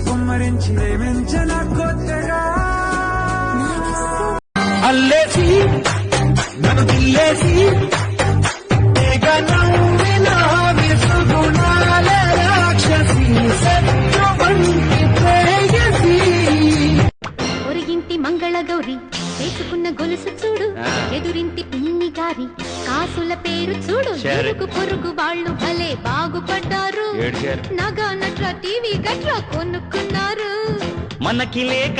కుమ్మరించి ప్రేమించిన కొత్తగా అల్లేసి నన్ను గిల్లేసి ఒరిగింటి మంగళగౌరి వేసుకున్న గొలుసు చూడు, ఎదురింటి పిన్ని గారి కాసుల పేరు చూడు. ఎరుగు పొరుగు వాళ్ళు భలే బాగుపడ్డారు, నగా నట్ర టీవీ గట్రా కొనుక్కున్నారు. మనకి లేక